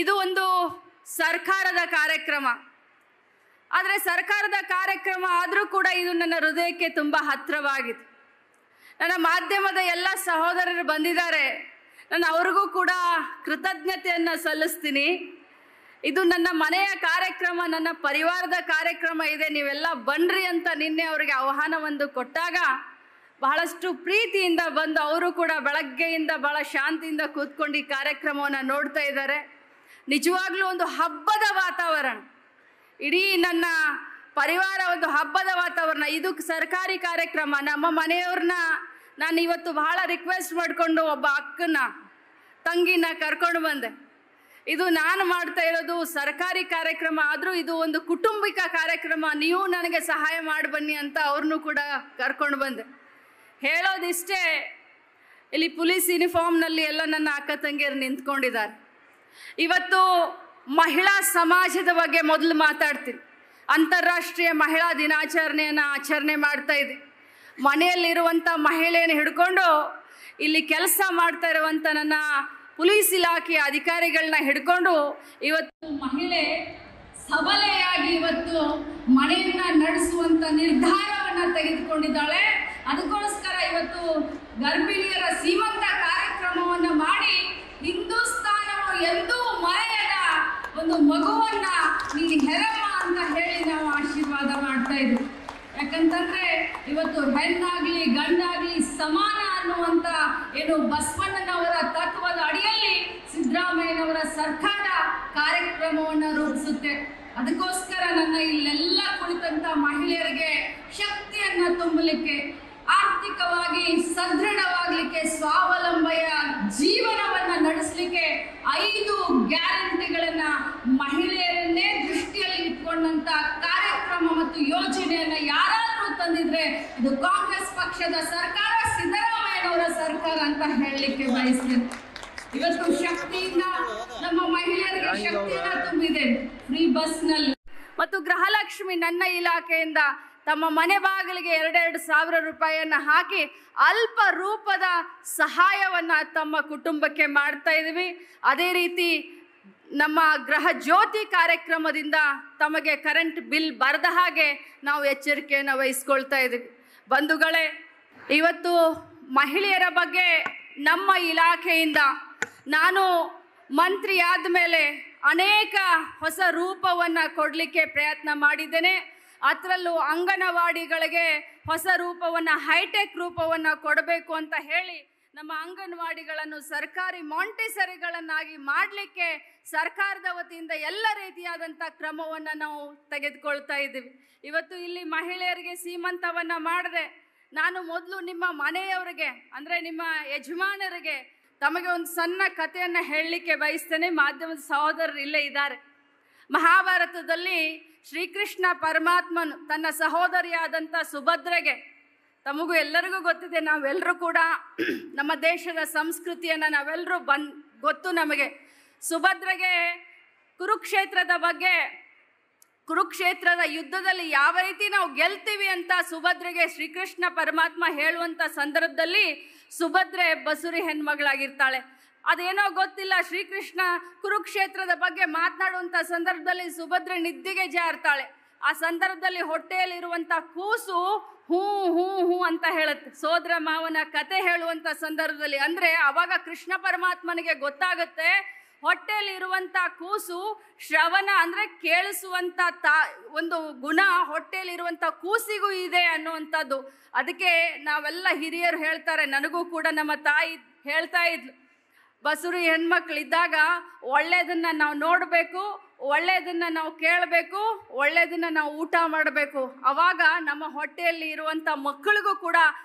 ಇದು ಒಂದು ಸರ್ಕಾರದ ಕಾರ್ಯಕ್ರಮ. ಆದರೆ ಸರ್ಕಾರದ ಕಾರ್ಯಕ್ರಮ ಆದರೂ ಕೂಡ ಇದು ನನ್ನ ಹೃದಯಕ್ಕೆ ತುಂಬ ಹತ್ತಿರವಾಗಿದೆ. ನನ್ನ ಮಾಧ್ಯಮದ ಎಲ್ಲ ಸಹೋದರರು ಬಂದಿದ್ದಾರೆ, ನಾನು ಅವ್ರಿಗೂ ಕೂಡ ಕೃತಜ್ಞತೆಯನ್ನು ಸಲ್ಲಿಸ್ತೀನಿ. ಇದು ನನ್ನ ಮನೆಯ ಕಾರ್ಯಕ್ರಮ, ನನ್ನ ಪರಿವಾರದ ಕಾರ್ಯಕ್ರಮ ಇದೆ, ನೀವೆಲ್ಲ ಬನ್ನಿರಿ ಅಂತ ನಿನ್ನೆ ಅವರಿಗೆ ಆಹ್ವಾನವನ್ನು ಕೊಟ್ಟಾಗ ಬಹಳಷ್ಟು ಪ್ರೀತಿಯಿಂದ ಬಂದು ಅವರು ಕೂಡ ಬೆಳಗ್ಗೆಯಿಂದ ಬಹಳ ಶಾಂತಿಯಿಂದ ಕೂತ್ಕೊಂಡು ಈ ಕಾರ್ಯಕ್ರಮವನ್ನು ನೋಡ್ತಾ ಇದ್ದಾರೆ. ನಿಜವಾಗ್ಲೂ ಒಂದು ಹಬ್ಬದ ವಾತಾವರಣ, ಇಡೀ ನನ್ನ ಪರಿವಾರ ಒಂದು ಹಬ್ಬದ ವಾತಾವರಣ. ಇದು ಸರ್ಕಾರಿ ಕಾರ್ಯಕ್ರಮ. ನಮ್ಮ ಮನೆಯವ್ರನ್ನ ನಾನು ಇವತ್ತು ಬಹಳ ರಿಕ್ವೆಸ್ಟ್ ಮಾಡಿಕೊಂಡು ಒಬ್ಬ ಅಕ್ಕನ ತಂಗಿನ ಕರ್ಕೊಂಡು ಬಂದೆ. ಇದು ನಾನು ಮಾಡ್ತಾ ಇರೋದು ಸರ್ಕಾರಿ ಕಾರ್ಯಕ್ರಮ ಆದರೂ ಇದು ಒಂದು ಕುಟುಂಬಿಕ ಕಾರ್ಯಕ್ರಮ, ನೀವು ನನಗೆ ಸಹಾಯ ಮಾಡಿ ಬನ್ನಿ ಅಂತ ಅವ್ರನ್ನೂ ಕೂಡ ಕರ್ಕೊಂಡು ಬಂದೆ. ಹೇಳೋದಿಷ್ಟೇ, ಇಲ್ಲಿ ಪೊಲೀಸ್ ಯೂನಿಫಾರ್ಮ್ನಲ್ಲಿ ಎಲ್ಲ ನನ್ನ ಅಕ್ಕ ತಂಗಿಯರು ನಿಂತ್ಕೊಂಡಿದ್ದಾರೆ. ಇವತ್ತು ಮಹಿಳಾ ಸಮಾಜದ ಬಗ್ಗೆ ಮೊದಲು ಮಾತಾಡ್ತೀನಿ. ಅಂತಾರಾಷ್ಟ್ರೀಯ ಮಹಿಳಾ ದಿನಾಚರಣೆಯನ್ನು ಆಚರಣೆ ಮಾಡ್ತಾ ಇದೆ. ಮನೆಯಲ್ಲಿರುವಂಥ ಮಹಿಳೆಯನ್ನು ಹಿಡ್ಕೊಂಡು ಇಲ್ಲಿ ಕೆಲಸ ಮಾಡ್ತಾ ಇರುವಂಥ ನನ್ನ ಪೊಲೀಸ್ ಇಲಾಖೆಯ ಅಧಿಕಾರಿಗಳನ್ನ ಹಿಡ್ಕೊಂಡು ಇವತ್ತು ಮಹಿಳೆ ಸಬಲೆಯಾಗಿ ಇವತ್ತು ಮನೆಯನ್ನ ನಡೆಸುವಂತ ನಿರ್ಧಾರವನ್ನ ತೆಗೆದುಕೊಂಡಿದ್ದಾಳೆ. ಅದಕ್ಕೋಸ್ಕರ ಇವತ್ತು ಗರ್ಭಿಣಿಯರ ಸೀಮಂತ ಕಾರ್ಯಕ್ರಮವನ್ನು ಮಾಡಿ ಹಿಂದೂಸ್ತಾನವು ಎಂದೂ ಮರೆಯದ ಒಂದು ಮಗುವನ್ನ ನೀನು ಹೆರಮ್ಮ ಅಂತ ಹೇಳಿ ನಾವು ಆಶೀರ್ವಾದ ಮಾಡ್ತಾ ಇದ್ವಿ. ಯಾಕಂತಂದ್ರೆ ಇವತ್ತು ಹೆಣ್ಣಾಗ್ಲಿ ಗಂಡಾಗ್ಲಿ ಸಮಾನ ಅನ್ನುವಂತ ಏನು ಬಸವಣ್ಣನವರ ತತ್ವದ ಅಡಿಯಲ್ಲಿ ಸಿದ್ದರಾಮಯ್ಯನವರ ಸರ್ಕಾರ ಕಾರ್ಯಕ್ರಮವನ್ನು ರೂಪಿಸುತ್ತೆ. ಅದಕ್ಕೋಸ್ಕರ ನನ್ನ ಇಲ್ಲೆಲ್ಲ ಕುಳಿತಂತ ಮಹಿಳೆಯರಿಗೆ ಶಕ್ತಿಯನ್ನ ತುಂಬಲಿಕ್ಕೆ, ಆರ್ಥಿಕವಾಗಿ ಸದೃಢವಾಗಲಿಕ್ಕೆ, ಸ್ವಾವಲಂಬನೆಯ ಜೀವನವನ್ನ ನಡೆಸಲಿಕ್ಕೆ 5 ಗ್ಯಾರಂಟಿಗಳನ್ನ ಮಹಿಳೆಯರನ್ನೇ ದೃಷ್ಟಿಯಲ್ಲಿ ಇಟ್ಕೊಂಡಂತ ಕಾರ್ಯಕ್ರಮ ಮತ್ತು ಯೋಜನೆಯನ್ನ ಯಾರಾದ್ರೂ ತಂದಿದ್ರೆ ಇದು ಕಾಂಗ್ರೆಸ್ ಪಕ್ಷದ ಸರ್ಕಾರ, ಸಿದ್ದರಾಮಯ್ಯನವರ ಸರ್ಕಾರ ಅಂತ ಹೇಳಲಿಕ್ಕೆ ಬಯಸ್ತೇನೆ. ಇವತ್ತು ಶಕ್ತಿಯಿಂದ ನಮ್ಮ ಮಹಿಳೆಯರಿಗೆ ಶಕ್ತಿಯನ್ನ ತುಂಬಿದೆ. ಫ್ರೀ ಬಸ್ನಲ್ಲಿ ಮತ್ತು ಗೃಹಲಕ್ಷ್ಮಿ ನನ್ನ ಇಲಾಖೆಯಿಂದ ತಮ್ಮ ಮನೆ ಬಾಗಿಲಿಗೆ 2,000 ರೂಪಾಯಿಯನ್ನು ಹಾಕಿ ಅಲ್ಪ ರೂಪದ ಸಹಾಯವನ್ನು ತಮ್ಮ ಕುಟುಂಬಕ್ಕೆ ಮಾಡ್ತಾ ಇದ್ದೀವಿ. ಅದೇ ರೀತಿ ನಮ್ಮ ಗೃಹ ಜ್ಯೋತಿ ಕಾರ್ಯಕ್ರಮದಿಂದ ತಮಗೆ ಕರೆಂಟ್ ಬಿಲ್ ಬರದ ಹಾಗೆ ನಾವು ಎಚ್ಚರಿಕೆಯನ್ನು ವಹಿಸ್ಕೊಳ್ತಾ ಇದ್ದೀವಿ. ಬಂಧುಗಳೇ, ಇವತ್ತು ಮಹಿಳೆಯರ ಬಗ್ಗೆ ನಮ್ಮ ಇಲಾಖೆಯಿಂದ ನಾನು ಮಂತ್ರಿ ಆದ ಮೇಲೆ ಅನೇಕ ಹೊಸ ರೂಪವನ್ನು ಕೊಡಲಿಕ್ಕೆ ಪ್ರಯತ್ನ ಮಾಡಿದ್ದೇನೆ. ಅದರಲ್ಲೂ ಅಂಗನವಾಡಿಗಳಿಗೆ ಹೊಸ ರೂಪವನ್ನು, ಹೈಟೆಕ್ ರೂಪವನ್ನು ಕೊಡಬೇಕು ಅಂತ ಹೇಳಿ ನಮ್ಮ ಅಂಗನವಾಡಿಗಳನ್ನು ಸರ್ಕಾರಿ ಮಾಂಟೆಸರಿಗಳನ್ನಾಗಿ ಮಾಡಲಿಕ್ಕೆ ಸರ್ಕಾರದ ವತಿಯಿಂದ ಎಲ್ಲ ರೀತಿಯಾದಂಥ ಕ್ರಮವನ್ನು ನಾವು ತೆಗೆದುಕೊಳ್ತಾ ಇದ್ದೀವಿ. ಇವತ್ತು ಇಲ್ಲಿ ಮಹಿಳೆಯರಿಗೆ ಸೀಮಂತವನ್ನು ಮಾಡಿದೆ. ನಾನು ಮೊದಲು ನಿಮ್ಮ ಮನೆಯವರಿಗೆ ಅಂದರೆ ನಿಮ್ಮ ಯಜಮಾನರಿಗೆ ತಮಗೆ ಒಂದು ಸಣ್ಣ ಕಥೆಯನ್ನು ಹೇಳಲಿಕ್ಕೆ ಬಯಸ್ತೇನೆ. ಮಾಧ್ಯಮದ ಸಹೋದರರು ಇಲ್ಲೇ ಇದ್ದಾರೆ. ಮಹಾಭಾರತದಲ್ಲಿ ಶ್ರೀಕೃಷ್ಣ ಪರಮಾತ್ಮನು ತನ್ನ ಸಹೋದರಿಯಾದಂಥ ಸುಭದ್ರೆಗೆ, ತಮಗೂ ಎಲ್ಲರಿಗೂ ಗೊತ್ತಿದೆ, ನಾವೆಲ್ಲರೂ ಕೂಡ ನಮ್ಮ ದೇಶದ ಸಂಸ್ಕೃತಿಯನ್ನು ನಾವೆಲ್ಲರೂ ಗೊತ್ತು ನಮಗೆ. ಸುಭದ್ರೆಗೆ ಕುರುಕ್ಷೇತ್ರದ ಬಗ್ಗೆ, ಕುರುಕ್ಷೇತ್ರದ ಯುದ್ಧದಲ್ಲಿ ಯಾವ ರೀತಿ ನಾವು ಗೆಲ್ತೀವಿ ಅಂತ ಸುಭದ್ರೆಗೆ ಶ್ರೀಕೃಷ್ಣ ಪರಮಾತ್ಮ ಹೇಳುವಂಥ ಸಂದರ್ಭದಲ್ಲಿ ಸುಭದ್ರೆ ಬಸುರಿ ಹೆಣ್ಮಗಳಾಗಿರ್ತಾಳೆ. ಅದೇನೋ ಗೊತ್ತಿಲ್ಲ, ಶ್ರೀಕೃಷ್ಣ ಕುರುಕ್ಷೇತ್ರದ ಬಗ್ಗೆ ಮಾತನಾಡುವಂಥ ಸಂದರ್ಭದಲ್ಲಿ ಸುಭದ್ರೆ ನಿದ್ದೆಗೆ ಜಾರ್ತಾಳೆ. ಆ ಸಂದರ್ಭದಲ್ಲಿ ಹೊಟ್ಟೆಯಲ್ಲಿರುವಂಥ ಕೂಸು ಹೂ ಹೂ ಹೂ ಅಂತ ಹೇಳುತ್ತೆ. ಸೋದರ ಮಾವನ ಕತೆ ಹೇಳುವಂಥ ಸಂದರ್ಭದಲ್ಲಿ ಅಂದರೆ ಅವಾಗ ಕೃಷ್ಣ ಪರಮಾತ್ಮನಿಗೆ ಗೊತ್ತಾಗುತ್ತೆ ಹೊಟ್ಟೆಯಲ್ಲಿರುವಂಥ ಕೂಸು ಶ್ರವಣ ಅಂದರೆ ಕೇಳಿಸುವಂಥ ಒಂದು ಗುಣ ಹೊಟ್ಟೆಯಲ್ಲಿರುವಂಥ ಕೂಸಿಗೂ ಇದೆ ಅನ್ನುವಂಥದ್ದು. ಅದಕ್ಕೆ ನಾವೆಲ್ಲ ಹಿರಿಯರು ಹೇಳ್ತಾರೆ, ನನಗೂ ಕೂಡ ನಮ್ಮ ತಾಯಿ ಹೇಳ್ತಾ ಇದ್ಲು, ಬಸುರಿ ಹೆಣ್ಮಕ್ಳಿದ್ದಾಗ ಒಳ್ಳೆಯದನ್ನು ನಾವು ನೋಡಬೇಕು, ಒಳ್ಳೆಯದನ್ನು ನಾವು ಕೇಳಬೇಕು, ಒಳ್ಳೆಯದನ್ನು ನಾವು ಊಟ ಮಾಡಬೇಕು. ಆವಾಗ ನಮ್ಮ ಹೊಟ್ಟೆಯಲ್ಲಿ ಇರುವಂಥ ಮಕ್ಕಳಿಗೂ ಕೂಡ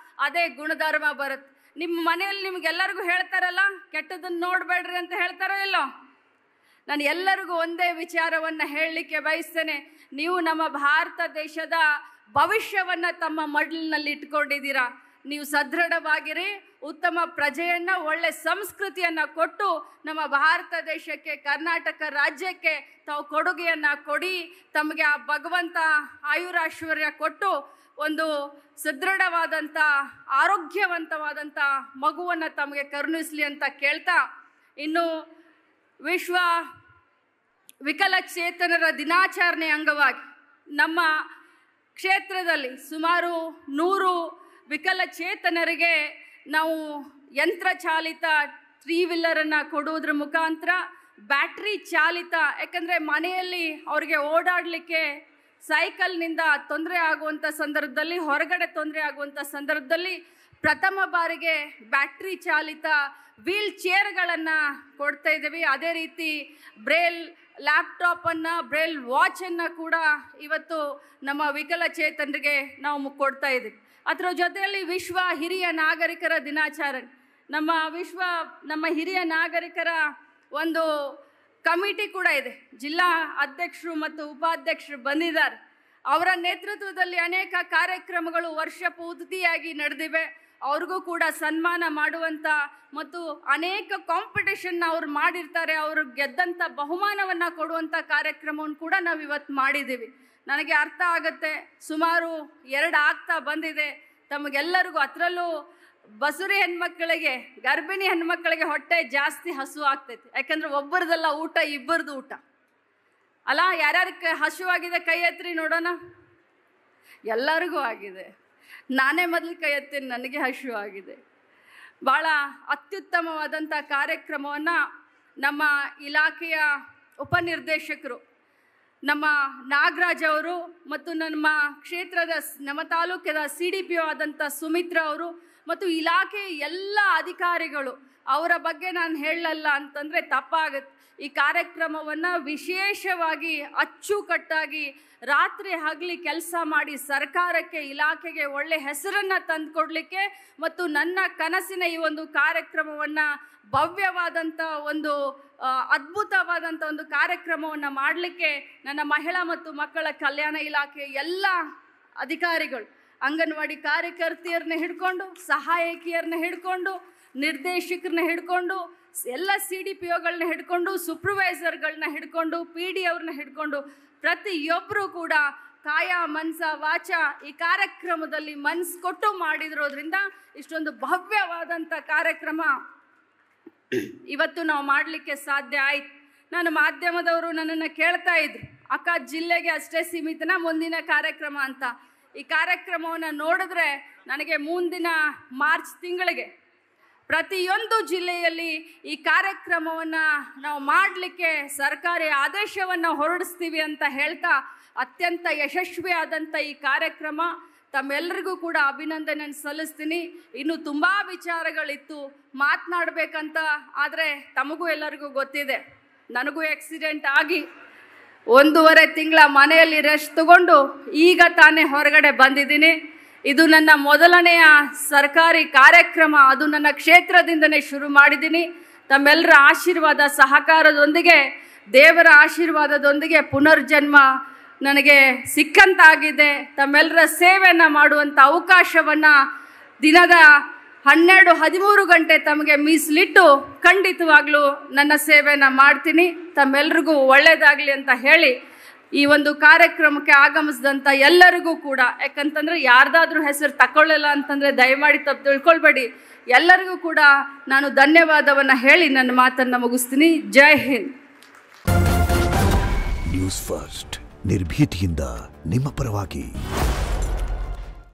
ಅದೇ ಗುಣಧರ್ಮ ಬರುತ್ತೆ. ನಿಮ್ಮ ಮನೆಯಲ್ಲಿ ನಿಮ್ಗೆಲ್ಲರಿಗೂ ಹೇಳ್ತಾರಲ್ಲ, ಕೆಟ್ಟದನ್ನು ನೋಡಬೇಡ್ರಿ ಅಂತ ಹೇಳ್ತಾರೋ ಇಲ್ಲೋ? ನಾನು ಎಲ್ಲರಿಗೂ ಒಂದೇ ವಿಚಾರವನ್ನು ಹೇಳಲಿಕ್ಕೆ ಬಯಸ್ತೇನೆ. ನೀವು ನಮ್ಮ ಭಾರತ ದೇಶದ ಭವಿಷ್ಯವನ್ನು ತಮ್ಮ ಮಡಿಲಿನಲ್ಲಿ ಇಟ್ಕೊಂಡಿದ್ದೀರಾ. ನೀವು ಸದೃಢವಾಗಿರಿ, ಉತ್ತಮ ಪ್ರಜೆಯನ್ನು, ಒಳ್ಳೆ ಸಂಸ್ಕೃತಿಯನ್ನು ಕೊಟ್ಟು ನಮ್ಮ ಭಾರತ ದೇಶಕ್ಕೆ, ಕರ್ನಾಟಕ ರಾಜ್ಯಕ್ಕೆ ತಾವು ಕೊಡುಗೆಯನ್ನು ಕೊಡಿ. ತಮಗೆ ಆ ಭಗವಂತ ಆಯುರಾಶ್ವರ್ಯ ಕೊಟ್ಟು ಒಂದು ಸದೃಢವಾದಂಥ ಆರೋಗ್ಯವಂತವಾದಂಥ ಮಗುವನ್ನು ತಮಗೆ ಕರುಣಿಸಲಿ ಅಂತ ಕೇಳ್ತಾ, ಇನ್ನು ವಿಶ್ವ ವಿಕಲಚೇತನರ ದಿನಾಚರಣೆ ಅಂಗವಾಗಿ ನಮ್ಮ ಕ್ಷೇತ್ರದಲ್ಲಿ ಸುಮಾರು 100 ವಿಕಲಚೇತನರಿಗೆ ನಾವು ಯಂತ್ರಚಾಲಿತ 3 ವೀಲರನ್ನು ಕೊಡುವುದರ ಮುಖಾಂತರ ಬ್ಯಾಟ್ರಿ ಚಾಲಿತ, ಯಾಕಂದರೆ ಮನೆಯಲ್ಲಿ ಅವ್ರಿಗೆ ಓಡಾಡಲಿಕ್ಕೆ ಸೈಕಲ್ನಿಂದ ತೊಂದರೆ ಆಗುವಂಥ ಸಂದರ್ಭದಲ್ಲಿ, ಹೊರಗಡೆ ತೊಂದರೆ ಆಗುವಂಥ ಸಂದರ್ಭದಲ್ಲಿ ಪ್ರಥಮ ಬಾರಿಗೆ ಬ್ಯಾಟ್ರಿ ಚಾಲಿತ ವೀಲ್ ಚೇರ್ಗಳನ್ನು ಕೊಡ್ತಾ ಇದ್ದೀವಿ. ಅದೇ ರೀತಿ ಬ್ರೇಲ್ ಲ್ಯಾಪ್ಟಾಪನ್ನು, ಬ್ರೇಲ್ ವಾಚನ್ನು ಕೂಡ ಇವತ್ತು ನಮ್ಮ ವಿಕಲಚೇತನರಿಗೆ ನಾವು ಕೊಡ್ತಾ ಇದ್ದೀವಿ. ಅದರ ಜೊತೆಯಲ್ಲಿ ವಿಶ್ವ ಹಿರಿಯ ನಾಗರಿಕರ ದಿನಾಚರಣೆ, ನಮ್ಮ ಹಿರಿಯ ನಾಗರಿಕರ ಒಂದು ಕಮಿಟಿ ಕೂಡ ಇದೆ. ಜಿಲ್ಲಾ ಅಧ್ಯಕ್ಷರು ಮತ್ತು ಉಪಾಧ್ಯಕ್ಷರು ಬಂದಿದ್ದಾರೆ. ಅವರ ನೇತೃತ್ವದಲ್ಲಿ ಅನೇಕ ಕಾರ್ಯಕ್ರಮಗಳು ವರ್ಷ ಪೂರ್ತಿಯಾಗಿ ನಡೆದಿವೆ. ಅವ್ರಿಗೂ ಕೂಡ ಸನ್ಮಾನ ಮಾಡುವಂಥ ಮತ್ತು ಅನೇಕ ಕಾಂಪಿಟೇಷನ್ನ ಅವ್ರು ಮಾಡಿರ್ತಾರೆ, ಅವರು ಗೆದ್ದಂಥ ಬಹುಮಾನವನ್ನು ಕೊಡುವಂಥ ಕಾರ್ಯಕ್ರಮವನ್ನು ಕೂಡ ನಾವು ಇವತ್ತು ಮಾಡಿದ್ದೀವಿ. ನನಗೆ ಅರ್ಥ ಆಗುತ್ತೆ, ಸುಮಾರು 2 ಆಗ್ತಾ ಬಂದಿದೆ. ತಮಗೆಲ್ಲರಿಗೂ, ಅದರಲ್ಲೂ ಬಸುರಿ ಹೆಣ್ಮಕ್ಳಿಗೆ, ಗರ್ಭಿಣಿ ಹೆಣ್ಮಕ್ಳಿಗೆ ಹೊಟ್ಟೆ ಜಾಸ್ತಿ ಹಸು ಆಗ್ತೈತಿ. ಯಾಕಂದ್ರೆ ಒಬ್ಬರದಲ್ಲ ಊಟ, ಇಬ್ಬರದು ಊಟ ಅಲ್ಲ. ಯಾರ್ಯಾರಿಗೆ ಹಸುವಾಗಿದೆ ಕೈ ಎತ್ತಿರಿ ನೋಡೋಣ. ಎಲ್ಲರಿಗೂ ಆಗಿದೆ. ನಾನೇ ಮೊದಲು ಕೈ ಎತ್ತೀನಿ, ನನಗೆ ಹಸು ಆಗಿದೆ. ಭಾಳ ಅತ್ಯುತ್ತಮವಾದಂಥ ಕಾರ್ಯಕ್ರಮವನ್ನು ನಮ್ಮ ಇಲಾಖೆಯ ಉಪನಿರ್ದೇಶಕರು ನಮ್ಮ ನಾಗರಾಜ್ ಅವರು ಮತ್ತು ನಮ್ಮ ಕ್ಷೇತ್ರದ, ನಮ್ಮ ತಾಲೂಕಿನ CDPO ಆದಂಥ ಸುಮಿತ್ರಾ ಅವರು ಮತ್ತು ಇಲಾಖೆಯ ಎಲ್ಲ ಅಧಿಕಾರಿಗಳು, ಅವರ ಬಗ್ಗೆ ನಾನು ಹೇಳಲ್ಲ ಅಂತಂದರೆ ತಪ್ಪಾಗುತ್ತೆ. ಈ ಕಾರ್ಯಕ್ರಮವನ್ನು ವಿಶೇಷವಾಗಿ ಅಚ್ಚುಕಟ್ಟಾಗಿ ರಾತ್ರಿ ಹಗಲಿ ಕೆಲಸ ಮಾಡಿ ಸರ್ಕಾರಕ್ಕೆ, ಇಲಾಖೆಗೆ ಒಳ್ಳೆ ಹೆಸರನ್ನು ತಂದುಕೊಡ್ಲಿಕ್ಕೆ ಮತ್ತು ನನ್ನ ಕನಸಿನ ಈ ಒಂದು ಕಾರ್ಯಕ್ರಮವನ್ನು ಭವ್ಯವಾದಂಥ ಒಂದು ಅದ್ಭುತವಾದಂಥ ಒಂದು ಕಾರ್ಯಕ್ರಮವನ್ನು ಮಾಡಲಿಕ್ಕೆ ನನ್ನ ಮಹಿಳಾ ಮತ್ತು ಮಕ್ಕಳ ಕಲ್ಯಾಣ ಇಲಾಖೆ ಎಲ್ಲ ಅಧಿಕಾರಿಗಳು, ಅಂಗನವಾಡಿ ಕಾರ್ಯಕರ್ತೆಯರನ್ನ ಹಿಡ್ಕೊಂಡು, ಸಹಾಯಕಿಯರನ್ನ ಹಿಡ್ಕೊಂಡು, ನಿರ್ದೇಶಕರನ್ನ ಹಿಡ್ಕೊಂಡು, ಎಲ್ಲ CDPOಗಳನ್ನ ಹಿಡ್ಕೊಂಡು, ಸೂಪರ್ವೈಸರ್ಗಳನ್ನ ಹಿಡ್ಕೊಂಡು, PD ಅವ್ರನ್ನ ಹಿಡ್ಕೊಂಡು ಪ್ರತಿಯೊಬ್ಬರು ಕೂಡ ಕಾಯ ಮನಸ ವಾಚ ಈ ಕಾರ್ಯಕ್ರಮದಲ್ಲಿ ಮನಸ್ಸು ಕೊಟ್ಟು ಮಾಡಿದಿರೋದ್ರಿಂದ ಇಷ್ಟೊಂದು ಭವ್ಯವಾದಂಥ ಕಾರ್ಯಕ್ರಮ ಇವತ್ತು ನಾವು ಮಾಡಲಿಕ್ಕೆ ಸಾಧ್ಯ ಆಯ್ತು. ನಾನು ಮಾಧ್ಯಮದವರು ನನ್ನನ್ನು ಕೇಳ್ತಾ ಇದ್ರು, ಅಕ್ಕ ಜಿಲ್ಲೆಗೆ ಅಷ್ಟೇ ಸೀಮಿತನ ಮುಂದಿನ ಕಾರ್ಯಕ್ರಮ ಅಂತ. ಈ ಕಾರ್ಯಕ್ರಮವನ್ನು ನೋಡಿದ್ರೆ ನನಗೆ ಮುಂದಿನ ಮಾರ್ಚ್ ತಿಂಗಳಿಗೆ ಪ್ರತಿಯೊಂದು ಜಿಲ್ಲೆಯಲ್ಲಿ ಈ ಕಾರ್ಯಕ್ರಮವನ್ನು ನಾವು ಮಾಡಲಿಕ್ಕೆ ಸರ್ಕಾರಿ ಆದೇಶವನ್ನು ಹೊರಡಿಸ್ತೀವಿ ಅಂತ ಹೇಳ್ತಾ, ಅತ್ಯಂತ ಯಶಸ್ವಿಯಾದಂಥ ಈ ಕಾರ್ಯಕ್ರಮ ತಮ್ಮೆಲ್ಲರಿಗೂ ಕೂಡ ಅಭಿನಂದನೆ ಸಲ್ಲಿಸ್ತೀನಿ. ಇನ್ನು ತುಂಬ ವಿಚಾರಗಳಿತ್ತು ಮಾತನಾಡಬೇಕಂತ, ಆದರೆ ತಮಗೂ ಎಲ್ಲರಿಗೂ ಗೊತ್ತಿದೆ, ನನಗೂ ಆಕ್ಸಿಡೆಂಟ್ ಆಗಿ 1.5 ತಿಂಗಳ ಮನೆಯಲ್ಲಿ ರೆಸ್ಟ್ ತಗೊಂಡು ಈಗ ತಾನೇ ಹೊರಗಡೆ ಬಂದಿದ್ದೀನಿ. ಇದು ನನ್ನ ಮೊದಲನೆಯ ಸರ್ಕಾರಿ ಕಾರ್ಯಕ್ರಮ, ಅದು ನನ್ನ ಕ್ಷೇತ್ರದಿಂದನೇ ಶುರು ಮಾಡಿದ್ದೀನಿ. ತಮ್ಮೆಲ್ಲರ ಆಶೀರ್ವಾದ ಸಹಕಾರದೊಂದಿಗೆ, ದೇವರ ಆಶೀರ್ವಾದದೊಂದಿಗೆ ಪುನರ್ಜನ್ಮ ನನಗೆ ಸಿಕ್ಕಂತಾಗಿದೆ. ತಮ್ಮೆಲ್ಲರ ಸೇವೆಯನ್ನು ಮಾಡುವಂಥ ಅವಕಾಶವನ್ನು ದಿನದ 12-13 ಗಂಟೆ ತಮಗೆ ಮೀಸಲಿಟ್ಟು ಖಂಡಿತವಾಗ್ಲೂ ನನ್ನ ಸೇವೆಯನ್ನು ಮಾಡ್ತೀನಿ. ತಮ್ಮೆಲ್ಲರಿಗೂ ಒಳ್ಳೆಯದಾಗಲಿ ಅಂತ ಹೇಳಿ ಈ ಒಂದು ಕಾರ್ಯಕ್ರಮಕ್ಕೆ ಆಗಮಿಸಿದಂಥ ಎಲ್ಲರಿಗೂ ಕೂಡ, ಯಾಕಂತಂದರೆ ಯಾರ್ದಾದ್ರೂ ಹೆಸರು ತಗೊಳ್ಳಲ್ಲ ಅಂತಂದರೆ ದಯಮಾಡಿ ತಪ್ಪು ತಿಳ್ಕೊಳ್ಬೇಡಿ, ಎಲ್ಲರಿಗೂ ಕೂಡ ನಾನು ಧನ್ಯವಾದವನ್ನು ಹೇಳಿ ನನ್ನ ಮಾತನ್ನು ಮುಗಿಸ್ತೀನಿ. ಜೈ ಹಿಂದ್. ನ್ಯೂಸ್ ಫಸ್ಟ್, ನಿರ್ಭೀತಿಯಿಂದ ನಿಮ್ಮ ಪರವಾಗಿ.